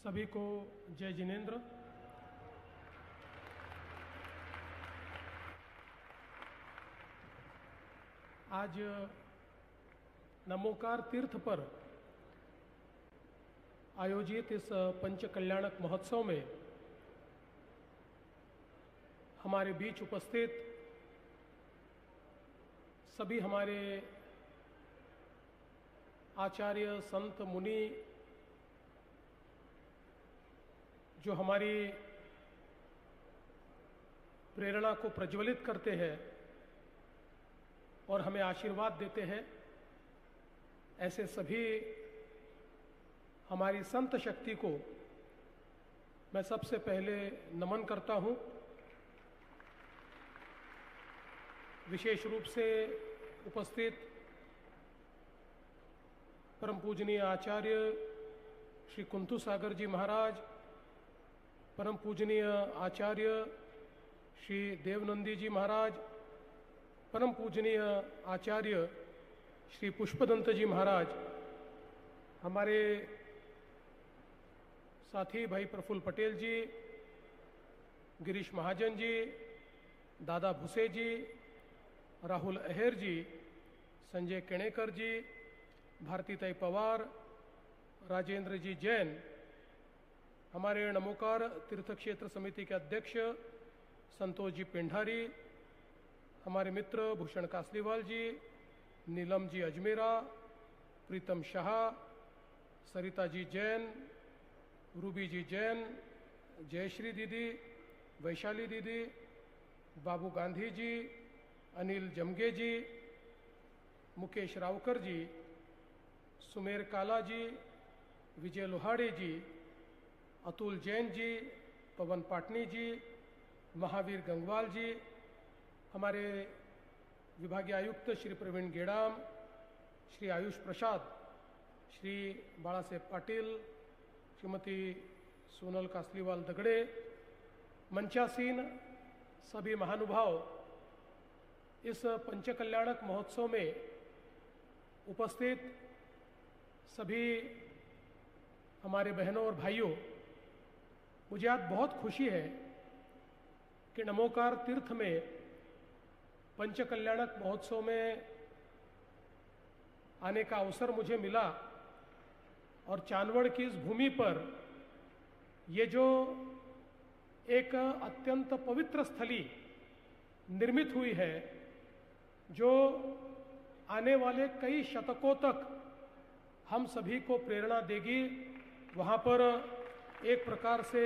सभी को जय जिनेन्द्र। आज नमोकार तीर्थ पर आयोजित इस पंच कल्याणक महोत्सव में हमारे बीच उपस्थित सभी हमारे आचार्य संत मुनि जो हमारी प्रेरणा को प्रज्वलित करते हैं और हमें आशीर्वाद देते हैं, ऐसे सभी हमारी संत शक्ति को मैं सबसे पहले नमन करता हूं। विशेष रूप से उपस्थित परम पूजनीय आचार्य श्री कुंतु सागर जी महाराज, परम पूजनीय आचार्य श्री देवनंदी जी महाराज, परम पूजनीय आचार्य श्री पुष्पदंत जी महाराज, हमारे साथी भाई प्रफुल्ल पटेल जी, गिरीश महाजन जी, दादा भुसे जी, राहुल अहेर जी, संजय केणेकर जी, भारतीताई पवार, राजेंद्र जी जैन, हमारे नमोकार तीर्थ क्षेत्र समिति के अध्यक्ष संतोष जी पेंढारी, हमारे मित्र भूषण कासलीवाल जी, नीलम जी अजमेरा, प्रीतम शाह, सरिता जी जैन, रूबी जी जैन, जयश्री दीदी, वैशाली दीदी, बाबू गांधी जी, अनिल जमगे जी, मुकेश रावकर जी, सुमेर काला जी, विजय लोहाड़े जी, अतुल जैन जी, पवन पाटनी जी, महावीर गंगवाल जी, हमारे विभागीय आयुक्त श्री प्रवीण गेड़ाम, श्री आयुष प्रसाद, श्री बाला साहेब पाटिल, श्रीमती सोनल कासलीवाल दगड़े, मंचासीन सभी महानुभाव, इस पंचकल्याणक महोत्सव में उपस्थित सभी हमारे बहनों और भाइयों, मुझे आज बहुत खुशी है कि नमोकार तीर्थ में पंचकल्याणक महोत्सव में आने का अवसर मुझे मिला और चांदवड़ की इस भूमि पर ये जो एक अत्यंत पवित्र स्थली निर्मित हुई है, जो आने वाले कई शतकों तक हम सभी को प्रेरणा देगी, वहाँ पर एक प्रकार से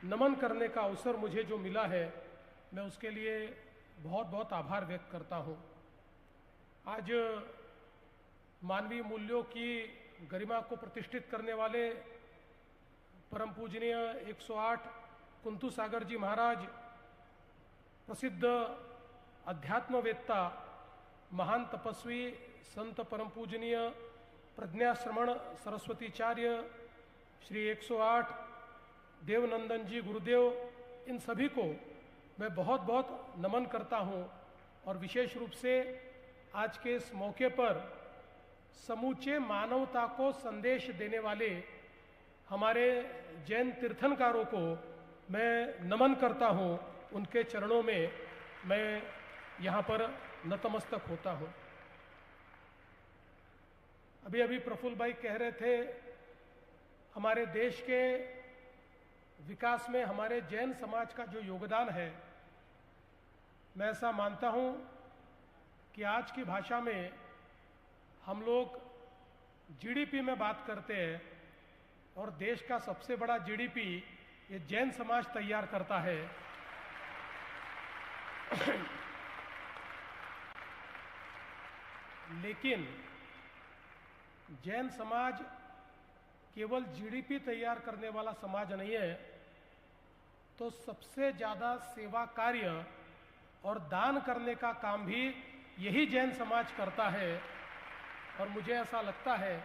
नमन करने का अवसर मुझे जो मिला है, मैं उसके लिए बहुत बहुत आभार व्यक्त करता हूँ। आज मानवीय मूल्यों की गरिमा को प्रतिष्ठित करने वाले परम पूजनीय 108 कुंतु सागर जी महाराज, प्रसिद्ध अध्यात्मवेत्ता, महान तपस्वी, संत परम पूजनीय प्रज्ञाश्रमण सरस्वतीचार्य श्री 108 देवनंदन जी गुरुदेव, इन सभी को मैं बहुत बहुत नमन करता हूँ। और विशेष रूप से आज के इस मौके पर समूचे मानवता को संदेश देने वाले हमारे जैन तीर्थंकरों को मैं नमन करता हूँ। उनके चरणों में मैं यहाँ पर नतमस्तक होता हूँ। अभी अभी प्रफुल्ल भाई कह रहे थे, हमारे देश के विकास में हमारे जैन समाज का जो योगदान है, मैं ऐसा मानता हूँ कि आज की भाषा में हम लोग जीडीपी में बात करते हैं और देश का सबसे बड़ा जीडीपी ये जैन समाज तैयार करता है। लेकिन जैन समाज केवल जीडीपी तैयार करने वाला समाज नहीं है, तो सबसे ज्यादा सेवा कार्य और दान करने का काम भी यही जैन समाज करता है। और मुझे ऐसा लगता है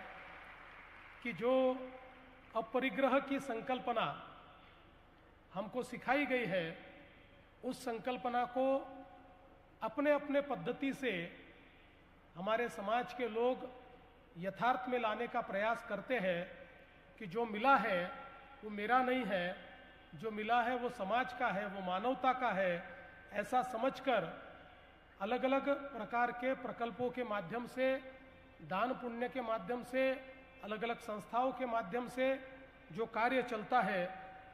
कि जो अपरिग्रह की संकल्पना हमको सिखाई गई है, उस संकल्पना को अपने अपने पद्धति से हमारे समाज के लोग यथार्थ में लाने का प्रयास करते हैं। कि जो मिला है वो मेरा नहीं है, जो मिला है वो समाज का है, वो मानवता का है, ऐसा समझकर अलग अलग प्रकार के प्रकल्पों के माध्यम से, दान पुण्य के माध्यम से, अलग अलग संस्थाओं के माध्यम से जो कार्य चलता है,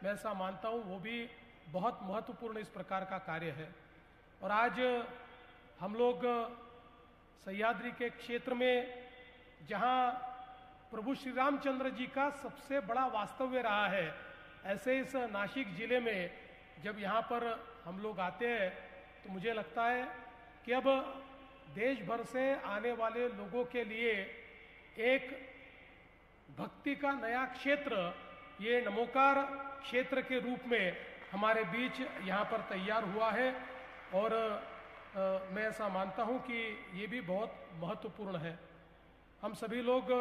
मैं ऐसा मानता हूँ वो भी बहुत महत्वपूर्ण इस प्रकार का कार्य है। और आज हम लोग सह्याद्री के क्षेत्र में, जहाँ प्रभु श्री रामचंद्र जी का सबसे बड़ा वास्तव्य रहा है, ऐसे इस नासिक जिले में जब यहाँ पर हम लोग आते हैं तो मुझे लगता है कि अब देश भर से आने वाले लोगों के लिए एक भक्ति का नया क्षेत्र, ये नमोकार क्षेत्र के रूप में हमारे बीच यहाँ पर तैयार हुआ है। और मैं ऐसा मानता हूँ कि ये भी बहुत महत्वपूर्ण है। हम सभी लोग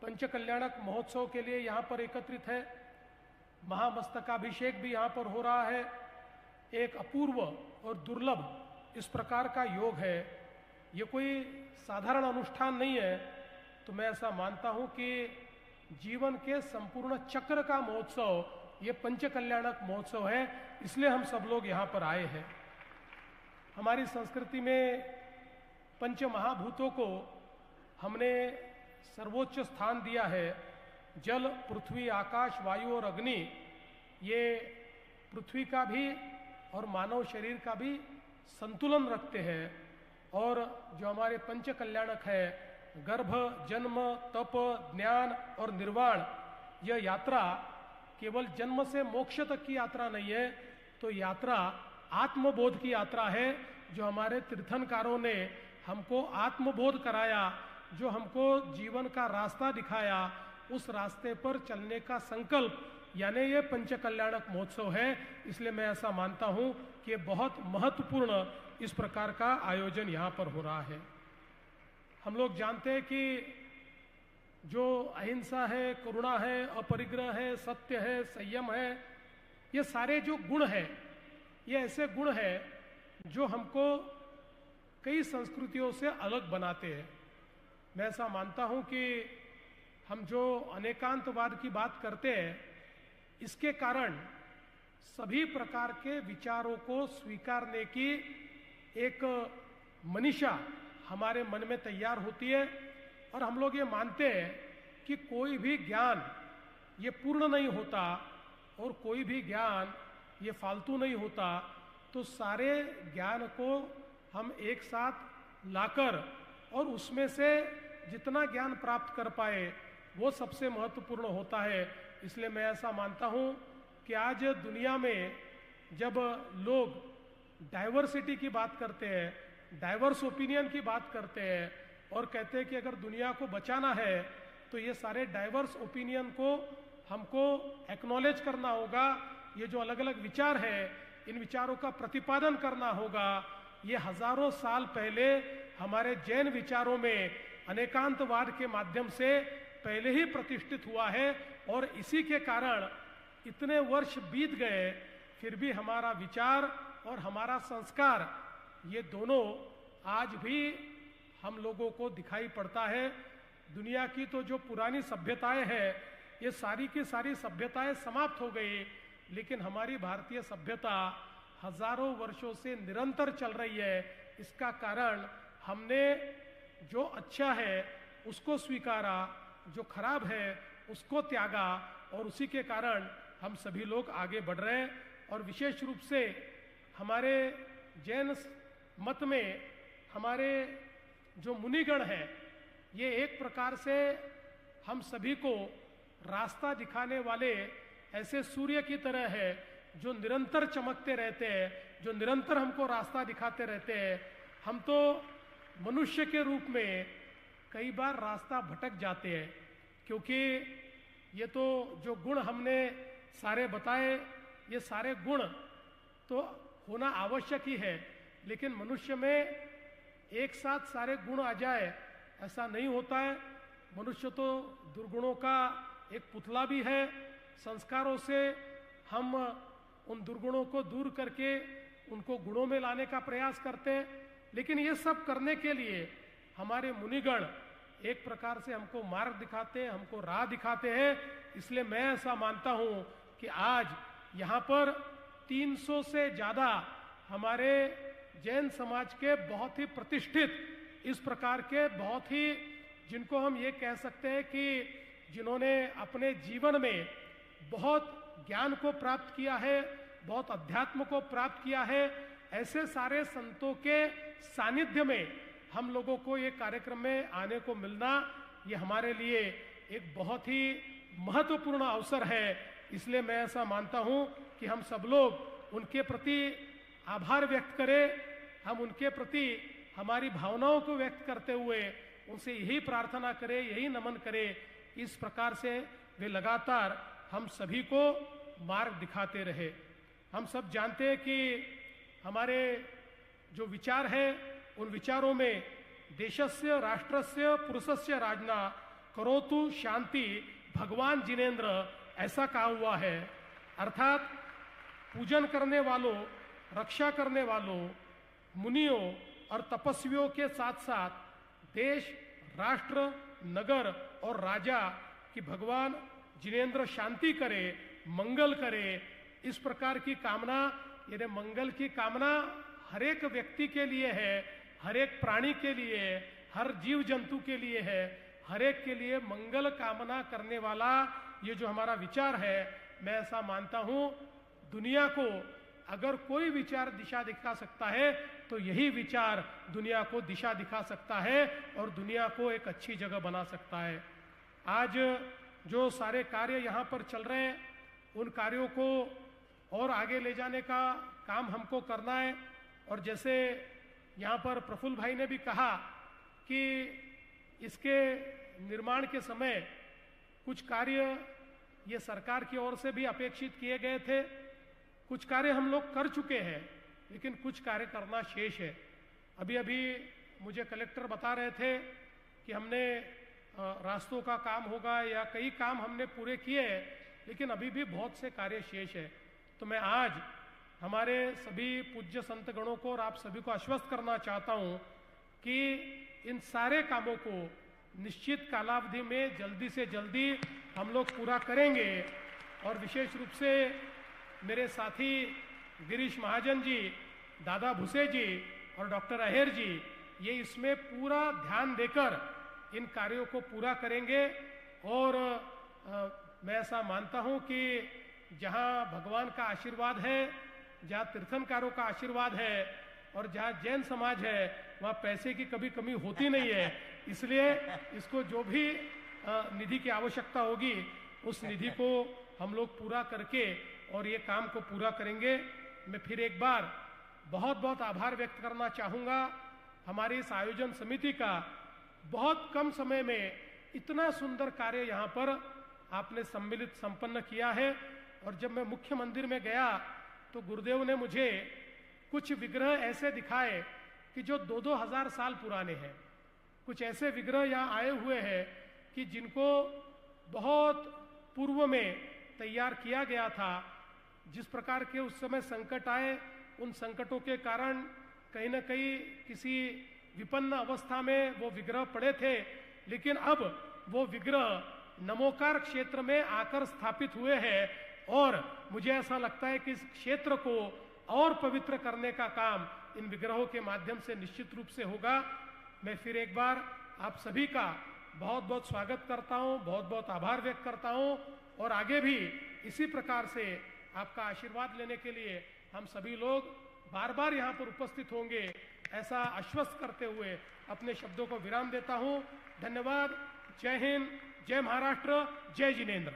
पंचकल्याणक महोत्सव के लिए यहाँ पर एकत्रित है। महामस्तकाभिषेक भी यहाँ पर हो रहा है। एक अपूर्व और दुर्लभ इस प्रकार का योग है। ये कोई साधारण अनुष्ठान नहीं है। तो मैं ऐसा मानता हूँ कि जीवन के संपूर्ण चक्र का महोत्सव ये पंचकल्याणक महोत्सव है, इसलिए हम सब लोग यहाँ पर आए हैं। हमारी संस्कृति में पंच महाभूतों को हमने सर्वोच्च स्थान दिया है। जल, पृथ्वी, आकाश, वायु और अग्नि, ये पृथ्वी का भी और मानव शरीर का भी संतुलन रखते हैं। और जो हमारे पंच कल्याणक है, गर्भ, जन्म, तप, ज्ञान और निर्वाण, यह यात्रा केवल जन्म से मोक्ष तक की यात्रा नहीं है, तो यात्रा आत्मबोध की यात्रा है। जो हमारे तीर्थंकारों ने हमको आत्मबोध कराया, जो हमको जीवन का रास्ता दिखाया, उस रास्ते पर चलने का संकल्प, यानी ये पंचकल्याणक महोत्सव है। इसलिए मैं ऐसा मानता हूँ कि बहुत महत्वपूर्ण इस प्रकार का आयोजन यहाँ पर हो रहा है। हम लोग जानते हैं कि जो अहिंसा है, करुणा है, अपरिग्रह है, सत्य है, संयम है, ये सारे जो गुण हैं, ये ऐसे गुण हैं जो हमको कई संस्कृतियों से अलग बनाते हैं। मैं ऐसा मानता हूँ कि हम जो अनेकांतवाद की बात करते हैं, इसके कारण सभी प्रकार के विचारों को स्वीकारने की एक मनीषा हमारे मन में तैयार होती है। और हम लोग ये मानते हैं कि कोई भी ज्ञान ये पूर्ण नहीं होता और कोई भी ज्ञान ये फालतू नहीं होता। तो सारे ज्ञान को हम एक साथ लाकर और उसमें से जितना ज्ञान प्राप्त कर पाए वो सबसे महत्वपूर्ण होता है। इसलिए मैं ऐसा मानता हूँ कि आज दुनिया में जब लोग डाइवर्सिटी की बात करते हैं, डाइवर्स ओपिनियन की बात करते हैं और कहते हैं कि अगर दुनिया को बचाना है तो ये सारे डाइवर्स ओपिनियन को हमको एक्नॉलेज करना होगा। ये जो अलग अलग विचार है, इन विचारों का प्रतिपादन करना होगा। ये हजारों साल पहले हमारे जैन विचारों में अनेकांतवाद के माध्यम से पहले ही प्रतिष्ठित हुआ है। और इसी के कारण इतने वर्ष बीत गए, फिर भी हमारा विचार और हमारा संस्कार, ये दोनों आज भी हम लोगों को दिखाई पड़ता है। दुनिया की तो जो पुरानी सभ्यताएं हैं, ये सारी की सारी सभ्यताएं समाप्त हो गई, लेकिन हमारी भारतीय सभ्यता हजारों वर्षों से निरंतर चल रही है। इसका कारण हमने जो अच्छा है उसको स्वीकारा, जो खराब है उसको त्यागा, और उसी के कारण हम सभी लोग आगे बढ़ रहे हैं। और विशेष रूप से हमारे जैन मत में हमारे जो मुनिगण हैं, ये एक प्रकार से हम सभी को रास्ता दिखाने वाले ऐसे सूर्य की तरह है जो निरंतर चमकते रहते हैं, जो निरंतर हमको रास्ता दिखाते रहते हैं। हम तो मनुष्य के रूप में कई बार रास्ता भटक जाते हैं, क्योंकि ये तो जो गुण हमने सारे बताए, ये सारे गुण तो होना आवश्यक ही है, लेकिन मनुष्य में एक साथ सारे गुण आ जाए ऐसा नहीं होता है। मनुष्य तो दुर्गुणों का एक पुतला भी है। संस्कारों से हम उन दुर्गुणों को दूर करके उनको गुणों में लाने का प्रयास करते हैं, लेकिन ये सब करने के लिए हमारे मुनिगण एक प्रकार से हमको मार्ग दिखाते हैं, हमको राह दिखाते हैं। इसलिए मैं ऐसा मानता हूं कि आज यहाँ पर 300 से ज्यादा हमारे जैन समाज के बहुत ही प्रतिष्ठित, इस प्रकार के बहुत ही, जिनको हम ये कह सकते हैं कि जिन्होंने अपने जीवन में बहुत ज्ञान को प्राप्त किया है, बहुत अध्यात्म को प्राप्त किया है, ऐसे सारे संतों के सानिध्य में हम लोगों को ये कार्यक्रम में आने को मिलना, ये हमारे लिए एक बहुत ही महत्वपूर्ण अवसर है। इसलिए मैं ऐसा मानता हूं कि हम सब लोग उनके प्रति आभार व्यक्त करें, हम उनके प्रति हमारी भावनाओं को व्यक्त करते हुए उनसे यही प्रार्थना करें, यही नमन करें, इस प्रकार से वे लगातार हम सभी को मार्ग दिखाते रहे। हम सब जानते हैं कि हमारे जो विचार है, उन विचारों में देशस्य राष्ट्रस्य पुरुषस्य राजना करोतु शांति भगवान जिनेन्द्र, ऐसा कहा हुआ है। अर्थात पूजन करने वालों, रक्षा करने वालों, मुनियों और तपस्वियों के साथ साथ देश, राष्ट्र, नगर और राजा की भगवान जिनेन्द्र शांति करे, मंगल करे, इस प्रकार की कामना, यानी मंगल की कामना हर एक व्यक्ति के लिए है, हर एक प्राणी के लिए, हर जीव जंतु के लिए है, हर एक के लिए मंगल कामना करने वाला ये जो हमारा विचार है, मैं ऐसा मानता हूं दुनिया को अगर कोई विचार दिशा दिखा सकता है तो यही विचार दुनिया को दिशा दिखा सकता है और दुनिया को एक अच्छी जगह बना सकता है। आज जो सारे कार्य यहाँ पर चल रहे हैं, उन कार्यों को और आगे ले जाने का काम हमको करना है। और जैसे यहाँ पर प्रफुल्ल भाई ने भी कहा कि इसके निर्माण के समय कुछ कार्य ये सरकार की ओर से भी अपेक्षित किए गए थे, कुछ कार्य हम लोग कर चुके हैं, लेकिन कुछ कार्य करना शेष है। अभी अभी मुझे कलेक्टर बता रहे थे कि हमने रास्तों का काम होगा या कई काम हमने पूरे किए हैं, लेकिन अभी भी बहुत से कार्य शेष है। तो मैं आज हमारे सभी पूज्य संतगणों को और आप सभी को आश्वस्त करना चाहता हूं कि इन सारे कामों को निश्चित कालावधि में जल्दी से जल्दी हम लोग पूरा करेंगे। और विशेष रूप से मेरे साथी गिरीश महाजन जी, दादा भुसे जी और डॉक्टर अहेर जी, ये इसमें पूरा ध्यान देकर इन कार्यों को पूरा करेंगे। और मैं ऐसा मानता हूं कि जहां भगवान का आशीर्वाद है, जहां तीर्थंकारों का आशीर्वाद है और जहां जैन समाज है, वहां पैसे की कभी कमी होती नहीं है। इसलिए इसको जो भी निधि की आवश्यकता होगी, उस निधि को हम लोग पूरा करके और ये काम को पूरा करेंगे। मैं फिर एक बार बहुत बहुत आभार व्यक्त करना चाहूँगा हमारी इस आयोजन समिति का। बहुत कम समय में इतना सुंदर कार्य यहाँ पर आपने सम्मिलित संपन्न किया है। और जब मैं मुख्य मंदिर में गया तो गुरुदेव ने मुझे कुछ विग्रह ऐसे दिखाए कि जो 2-2 हजार साल पुराने हैं। कुछ ऐसे विग्रह यहाँ आए हुए हैं कि जिनको बहुत पूर्व में तैयार किया गया था। जिस प्रकार के उस समय संकट आए, उन संकटों के कारण कहीं न कहीं किसी विपन्न अवस्था में वो विग्रह पड़े थे, लेकिन अब वो विग्रह नमोकार क्षेत्र में आकर स्थापित हुए हैं। और मुझे ऐसा लगता है कि इस क्षेत्र को और पवित्र करने का काम इन विग्रहों के माध्यम से निश्चित रूप से होगा। मैं फिर एक बार आप सभी का बहुत बहुत स्वागत करता हूं, बहुत बहुत आभार व्यक्त करता हूं। और आगे भी इसी प्रकार से आपका आशीर्वाद लेने के लिए हम सभी लोग बार बार यहाँ पर उपस्थित होंगे, ऐसा आश्वस्त करते हुए अपने शब्दों को विराम देता हूँ। धन्यवाद। जय हिंद, जय महाराष्ट्र, जय जिनेन्द्र।